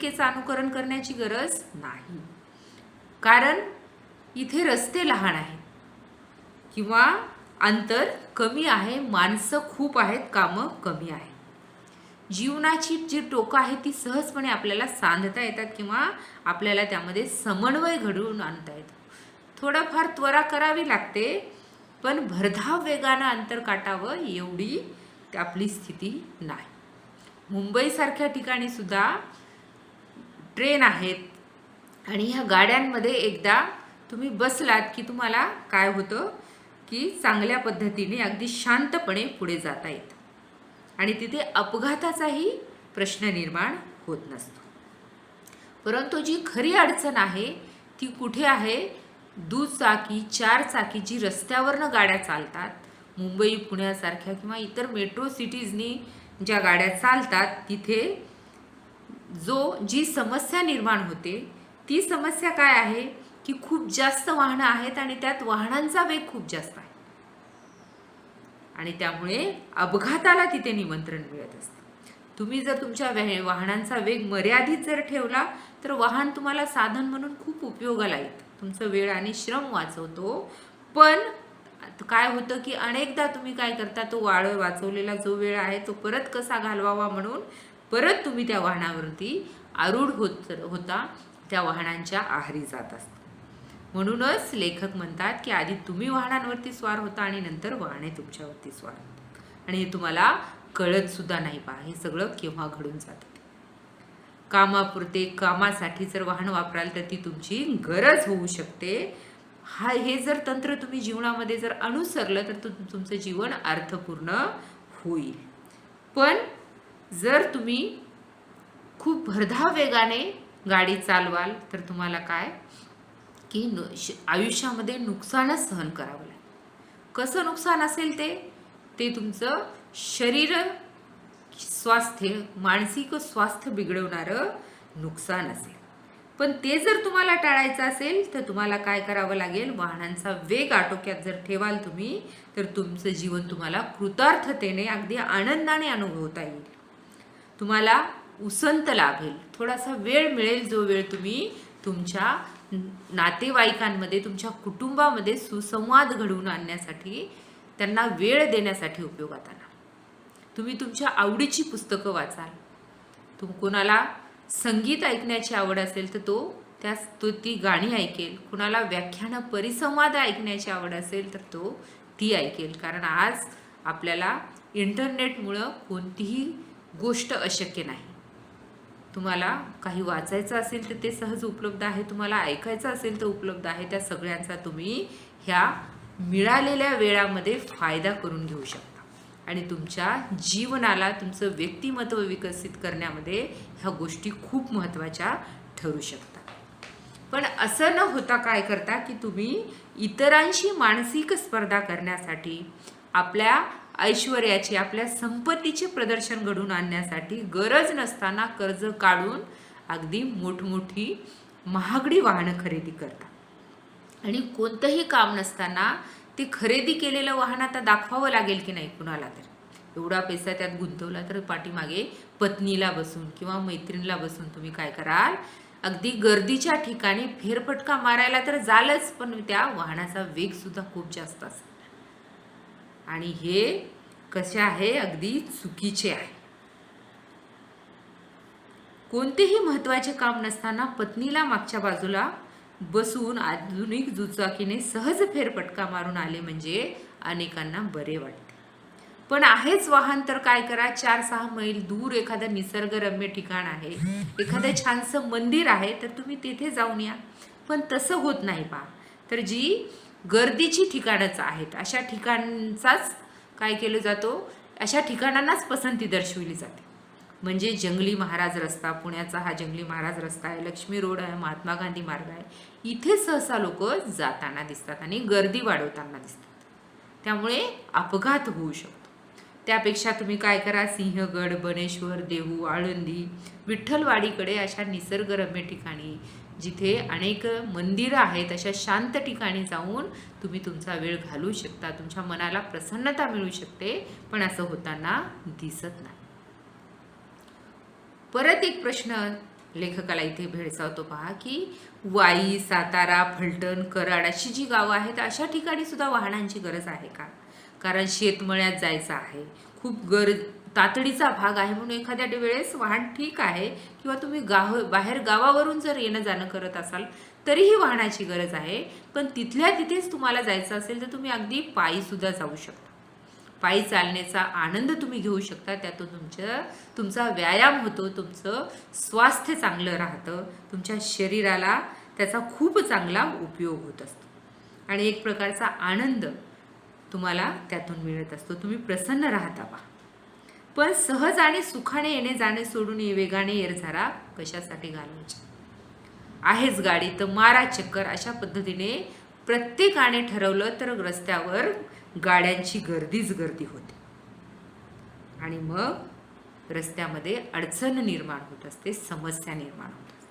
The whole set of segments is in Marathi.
मार्गदर्शिकेचं अनुकरण करण्याची गरज नाही, कारण इथे रस्ते लहान आहेत किंवा अंतर कमी आहे, माणसं खूप आहेत, कामं कमी आहेत. जीवनाची जी टोकं आहे ती सहजपणे आपल्याला सांधता येतात किंवा आपल्याला त्यामध्ये समन्वय घडवून आणता येतो. थोडंफार त्वरा करावी लागते, पण भरधाव वेगानं अंतर काटावं एवढी आपली स्थिती नाही. मुंबईसारख्या ठिकाणी सुद्धा ट्रेन आहेत आणि ह्या गाड्यांमध्ये एकदा तुम्ही बसलात की तुम्हाला काय होतं की चांगल्या पद्धतीने अगदी शांतपणे पुढे जाता येतं आणि तिथे अपघाताचाही प्रश्न निर्माण होत नसतो. परंतु जी खरी अडचण आहे ती कुठे आहे? दुचाकी, चारचाकी जी रस्त्यावरनं गाड्या चालतात, मुंबई पुण्यासारख्या किंवा इतर मेट्रो सिटीजनी ज्या गाड्या चालतात, तिथे जी समस्या निर्माण होते ती समस्या काय आहे की खूप जास्त वाहनं आहेत आणि त्यात वाहनांचा वेग खूप जास्त आहे आणि त्यामुळे अपघाताला तिथे निमंत्रण मिळत असतं. तुम्ही जर तुमच्या वाहनांचा वेग मर्यादित जर ठेवला तर वाहन तुम्हाला साधन म्हणून खूप उपयोगाला येतं, तुमचं वेळ आणि श्रम वाचवतो. पण काय होतं की अनेकदा तुम्ही काय करता, तो वाचवलेला जो वेळ आहे तो परत कसा घालवावा म्हणून परत तुम्ही त्या वाहनावरती आरूढ होता, त्या वाहनांच्या आहारी जात असता. म्हणूनच लेखक म्हणतात की आधी तुम्ही वाहनांवरती स्वार होता आणि नंतर वाहने तुमच्यावरती स्वार होतात आणि हे तुम्हाला कळत सुद्धा नाही. पहा, हे सगळं केव्हा घडून जातं. कामापुरते, कामासाठी जर वाहन वापराल तर ती तुमची गरज होऊ शकते. हे जर तंत्र तुम्ही जीवनामध्ये जर अनुसरलं तर तुमचं जीवन अर्थपूर्ण होईल. पण जर तुम्ही खूप भरधाव वेगाने गाडी चालवाल तर तुम्हाला काय की आयुष्यामध्ये नुकसानच सहन करावं लागेल. कसं नुकसान असेल ते तुमचं शरीर स्वास्थ्य, मानसिक स्वास्थ्य बिघडवणारं नुकसान असेल. पण ते जर तुम्हाला टाळायचं असेल तर तुम्हाला काय करावं लागेल? वाहनांचा वेग आटोक्यात जर ठेवाल तुम्ही तर तुमचं जीवन तुम्हाला कृतार्थतेने अगदी आनंदाने अनुभवता येईल. तुम्हाला उसंत लाभेल, थोडासा वेळ मिळेल, जो वेळ तुम्ही तुमच्या नातेवाईकांमध्ये, तुमच्या कुटुंबामध्ये सुसंवाद घडवून आणण्यासाठी, त्यांना वेळ देण्यासाठी उपयोगात आणा. तुम्ही तुमच्या आवडीची पुस्तकं वाचाल. कोणाला संगीत ऐकण्याची आवड असेल तर तो ती गाणी ऐकेल. कुणाला व्याख्यानं, परिसंवाद ऐकण्याची आवड असेल तर ती ऐकेल. कारण आज आपल्याला इंटरनेटमुळं कोणतीही गोष्ट अशक्य नाही. तुम्हाला काही वाचायचं असेल तर ते सहज उपलब्ध आहे, तुम्हाला ऐकायचं असेल तर उपलब्ध आहे. त्या सगळ्यांचा तुम्ही ह्या मिळालेल्या वेळामध्ये फायदा करून घेऊ शकता आणि तुमच्या जीवनाला, तुमचं व्यक्तिमत्व विकसित करण्यामध्ये ह्या गोष्टी खूप महत्त्वाच्या ठरू शकतात. पण असं न होता काय करता की तुम्ही इतरांशी मानसिक स्पर्धा करण्यासाठी, आपल्या ऐश्वर्याचे, आपल्या संपत्तीचे प्रदर्शन घडवून आणण्यासाठी गरज नसताना कर्ज काढून अगदी मोठमोठी महागडी वाहनं खरेदी करता आणि कोणतंही काम नसताना ते खरेदी केलेलं वाहन आता दाखवावं लागेल की नाही कुणाला, तर एवढा पैसा त्यात गुंतवला तर पाठीमागे पत्नीला बसून किंवा मैत्रिणीला बसून तुम्ही काय कराल? अगदी गर्दीच्या ठिकाणी फेरफटका मारायला तर जालच, पण त्या वाहनाचा वेग सुद्धा खूप जास्त असेल आणि हे कसे आहे? अगदी चुकीचे आहे. कोणतेही महत्त्वाचे काम नसताना पत्नीला मागच्या बाजूला बसून आधुनिक दुचाकीने सहज फेरफटका मारून आले म्हणजे अनेकांना बरे वाटते. पण आहेच वाहन तर काय करा, 4-6 मैल दूर एखादं निसर्गरम्य ठिकाण आहे, एखादं छानसं मंदिर आहे तर तुम्ही तेथे जाऊन या. पण तसं होत नाही. पहा, तर जी गर्दीची ठिकाणच आहेत अशा ठिकाणचाच काय केलं जातो, अशा ठिकाणांनाच पसंती दर्शवली जाते. म्हणजे जंगली महाराज रस्ता, पुण्याचा हा जंगली महाराज रस्ता आहे, लक्ष्मी रोड आहे, महात्मा गांधी मार्ग आहे, इथे सहसा लोक जाताना दिसतात आणि गर्दी वाढवताना दिसतात. त्यामुळे अपघात होऊ शकतो. त्यापेक्षा तुम्ही काय करा, सिंहगड, बनेश्वर, देहू, आळंदी, विठ्ठलवाडीकडे अशा निसर्गरम्य ठिकाणी जिथे अनेक मंदिरं आहेत अशा शांत ठिकाणी जाऊन तुम्ही तुमचा वेळ घालवू शकता. तुमच्या मनाला प्रसन्नता मिळू शकते, पण असं होताना दिसत नाही. परत एक प्रश्न लेखकाला इथे भेडसावतो पहा की वाई, सातारा, फलटण, कराड अशी जी गावं आहेत अशा ठिकाणी सुद्धा वाहनांची गरज आहे का? कारण शेतमळ्यात जायचं आहे, खूप तातडीचा भाग आहे म्हणून एखाद्या वेळेस वाहन ठीक आहे, किंवा तुम्ही बाहेर गावावरून जर येणं जाणं करत असाल तरीही वाहनाची गरज आहे. पण तिथल्या तिथेच तुम्हाला जायचं असेल तर तुम्ही अगदी पायी सुद्धा जाऊ शकता. पायी चालण्याचा आनंद तुम्ही घेऊ शकता. त्यातून तुमचा व्यायाम होतो, तुमचं स्वास्थ्य चांगलं राहतं, तुमच्या शरीराला त्याचा खूप चांगला उपयोग होत असतो आणि एक प्रकारचा आनंद तुम्हाला त्यातून मिळत असतो. तुम्ही प्रसन्न राहता बा. पण सहज आणि सुखाने येणे जाणे सोडून वेगाने येरझारा कशासाठी घालवायची? आहेच गाडी तर मारा चक्कर, अशा पद्धतीने प्रत्येकाने ठरवलं तर रस्त्यावर गाड्यांची गर्दीच गर्दी होते आणि मग रस्त्यामध्ये अडचण निर्माण होत असते, समस्या निर्माण होत असते.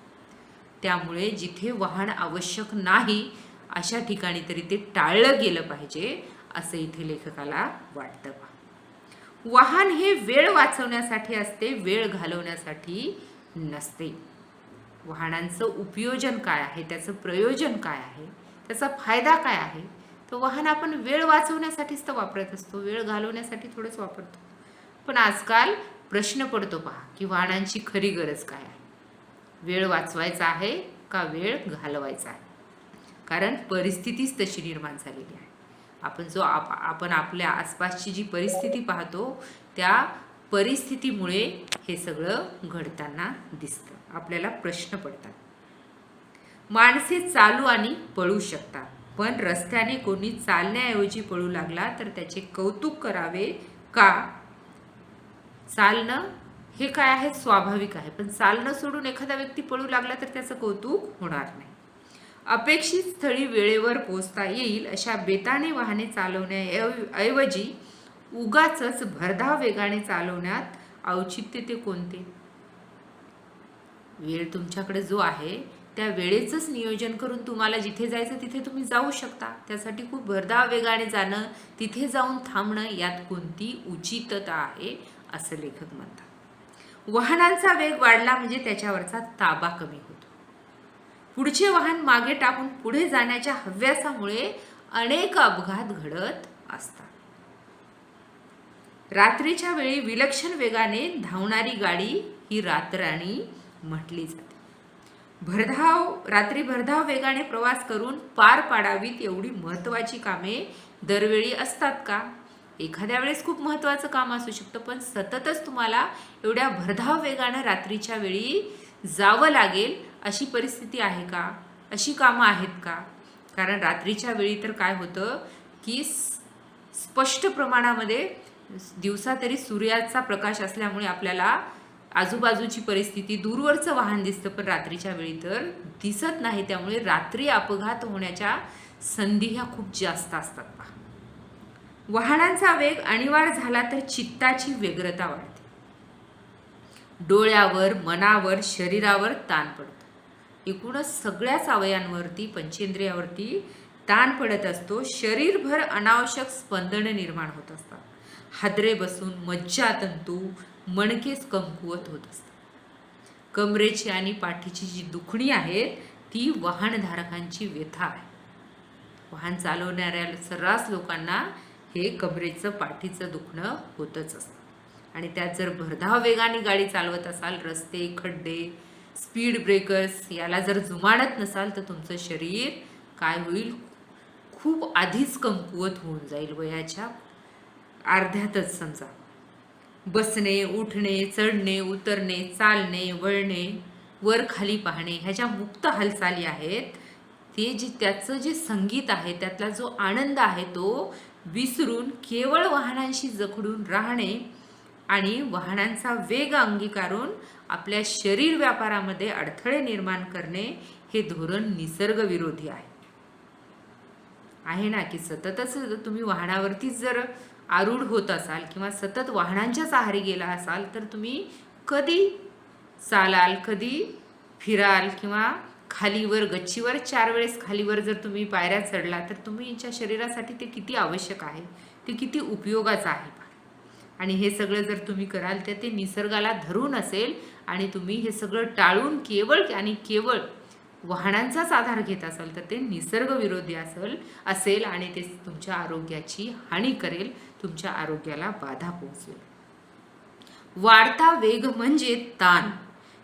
त्यामुळे जिथे वाहन आवश्यक नाही अशा ठिकाणी तरी ते टाळलं गेलं पाहिजे असं इथे लेखकाला वाटतं. वाहन हे वेळ वाचवण्यासाठी असते, वेळ घालवण्यासाठी नसते. वाहनांचं उपयोजन काय आहे, त्याचं प्रयोजन काय आहे, त्याचा फायदा काय आहे? तर वाहन आपण वेळ वाचवण्यासाठीच तर वापरत असतो, वेळ घालवण्यासाठी थोडंच वापरतो. पण आजकाल प्रश्न पडतो पहा की वाहनांची खरी गरज काय आहे? वेळ वाचवायचा आहे का वेळ घालवायचा आहे? कारण परिस्थितीच तशी निर्माण झालेली आहे. आपण आपल्या आसपासची जी परिस्थिती पाहतो त्या परिस्थितीमुळे हे सगळं घडताना दिसतं. आपल्याला प्रश्न पडतात. माणसे चालू आणि पळू शकतात, पण रस्त्याने कोणी चालण्याऐवजी पळू लागला तर त्याचे कौतुक करावे का? चालणं हे काय आहे, स्वाभाविक आहे, पण चालणं सोडून एखादा व्यक्ती पळू लागला तर त्याचं कौतुक होणार नाही. अपेक्षित स्थळी वेळेवर पोहोचता येईल अशा बेताने वाहने चालवण्याऐवजी उगाचच भरधाव वेगाने चालवण्यात औचित्य ते कोणते? वेळ तुमच्याकडे जो आहे त्या वेळेचंच नियोजन करून तुम्हाला जिथे जायचं तिथे तुम्ही जाऊ शकता. त्यासाठी खूप भरधाव वेगाने जाणं, तिथे जाऊन थांबणं यात कोणती उचितता आहे असं लेखक म्हणतात. वाहनांचा वेग वाढला म्हणजे त्याच्यावरचा ताबा कमी होतो. पुढचे वाहन मागे टाकून पुढे जाण्याच्या हव्यासामुळे अनेक अपघात घडत असतात. रात्रीच्या वेळी विलक्षण वेगाने धावणारी गाडी ही रातराणी म्हटली जाते. रात्री भरधाव वेगाने प्रवास करून पार पाडावीत एवढी महत्त्वाची कामे दरवेळी असतात का? एखाद्या वेळेस खूप महत्त्वाचं काम असू शकतं, पण सततच तुम्हाला एवढ्या भरधाव वेगानं रात्रीच्या वेळी जावं लागेल अशी परिस्थिती आहे का? अशी कामं आहेत का? कारण रात्रीच्या वेळी तर काय होतं की स्पष्ट प्रमाणामध्ये दिवसा तरी सूर्याचा प्रकाश असल्यामुळे आपल्याला आजूबाजूची परिस्थिती, दूरवरचं वाहन दिसतं, पण रात्रीच्या वेळी तर दिसत नाही. त्यामुळे रात्री अपघात होण्याच्या संधी ह्या खूप जास्त असतात. वाहनांचा वेग अनिवार्य झाला तर चित्ताची व्यग्रता वाढते. डोळ्यावर, मनावर, शरीरावर ताण पडतो. एकूणच सगळ्याच अवयांवरती, पंचेंद्रियावरती ताण पडत असतो. शरीरभर अनावश्यक स्पंदन निर्माण होत असतात. हादरे बसून मज्जातंतू, मणकेच कमकुवत होत असतात. कमरेची आणि पाठीची जी दुखणी आहेत ती वाहनधारकांची व्यथा आहे. वाहन चालवणाऱ्या सर्रास लोकांना हे कमरेचं, पाठीचं दुखणं होतच असतं. आणि त्यात जर भरधाव वेगाने गाडी चालवत असाल, रस्ते, खड्डे, स्पीड ब्रेकर्स याला जर जुमानत नसाल तर तुमचं शरीर काय होईल, खूप आधीच कमकुवत होऊन जाईल. वयाच्या अर्ध्यातच समजा. बसणे, उठणे, चढणे, उतरणे, चालणे, वळणे, वर खाली पाहणे ह्या ज्या मुक्त हालचाली आहेत त्याचं जे संगीत आहे, त्यातला जो आनंद आहे तो विसरून केवळ वाहनांशी जखडून राहणे आणि वाहनांचा वेग अंगीकारून आपल्या शरीर व्यापारामध्ये अडथळे निर्माण करणे हे धोरण निसर्गविरोधी आहे ना. की सततच तुम्ही वाहनावरतीच जर आरूढ होत असाल किंवा सतत वाहनांच्याच आहारी गेला असाल तर तुम्ही कधी चालाल, कधी फिराल, किंवा खालीवर गच्चीवर 4 वेळेस खालीवर जर तुम्ही पायऱ्या चढला तर तुमच्या शरीरासाठी ते किती आवश्यक आहे, ते किती उपयोगाचं आहे. आणि हे सगळं जर तुम्ही कराल तर ते निसर्गाला धरून असेल आणि तुम्ही हे सगळं टाळून केवळ आणि केवळ वाहनांचाच आधार घेत असाल तर ते निसर्गविरोधी असेल आणि ते तुमच्या आरोग्याची हानी करेल, तुमच्या आरोग्याला बाधा पोहोचवेल. वाढता वेग म्हणजे ताण.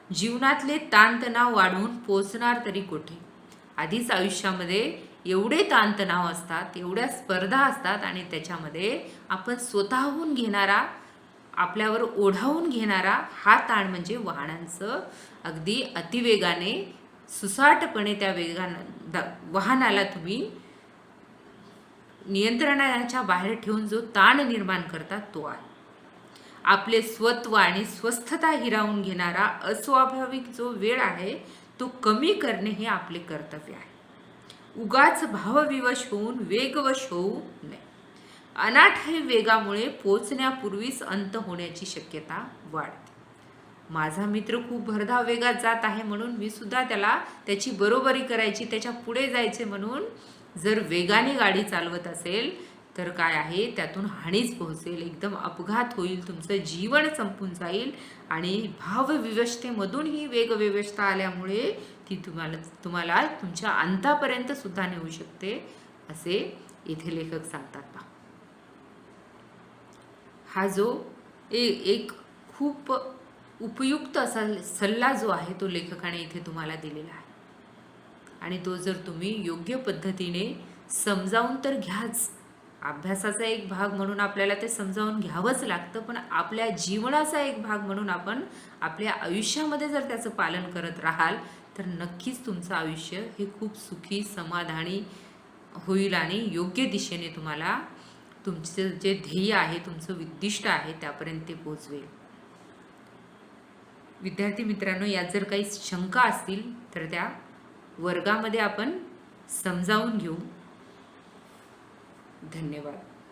जीवनातले ताणतणाव वाढून पोचणार तरी कुठे. आधीच आयुष्यामध्ये एवढे ताणतणाव असतात, एवढ्या स्पर्धा असतात आणि त्याच्यामध्ये आपण स्वतःहून घेणारा, आपल्यावर ओढावून घेणारा हा ताण म्हणजे वाहनांचं अगदी अतिवेगाने सुसाटपणे त्या वाहनाला तुम्ही नियंत्रणाच्या बाहेर ठेवून जो ताण निर्माण करतात तो आहे. आपले स्वत्व आणि स्वस्थता हिरावून घेणारा अस्वाभाविक जो वेळ आहे तो कमी करणे हे आपले कर्तव्य आहे. उगाच भावविवश होऊन वेगवश होऊ नये. अनाठायी वेगामुळे पोचण्यापूर्वीच अंत होण्याची शक्यता वाढते. माझा मित्र खूप भरधाव वेगात जात आहे म्हणून मी सुद्धा त्याची बरोबरी करायची, त्याच्या पुढे जायचे म्हणून जर वेगाने गाडी चालवत असेल तर काय आहे, त्यातून हानीच पोहोचेल, एकदम अपघात होईल, तुमचं जीवन संपून जाईल. आणि भावविवशतेमधून ही वेगविवशता आल्यामुळे ती तुम्हाला तुमच्या अंतापर्यंत सुद्धा नेऊ शकते, असे इथे लेखक सांगतात. हा जो एक खूप उपयुक्त असा सल्ला जो आहे तो लेखकाने इथे तुम्हाला दिलेला आहे. आणि तो जर तुम्ही योग्य पद्धतीने समजावून तर घ्याच, अभ्यासाचा एक भाग म्हणून आपल्याला ते समजावून घ्यावंच लागतं, पण आपल्या जीवनाचा एक भाग म्हणून आपण आपल्या आयुष्यामध्ये जर त्याचं पालन करत राहाल तर नक्कीच तुमचं आयुष्य हे खूप सुखी समाधानी होईल आणि योग्य दिशेने तुम्हाला तुमचं जे ध्येय आहे, तुमचं उद्दिष्ट आहे त्यापर्यंत ते पोहोचवेल. विद्यार्थी मित्रांनो, यात जर काही शंका असतील तर त्या वर्गामध्ये आपण समजावून घेऊ. धन्यवाद.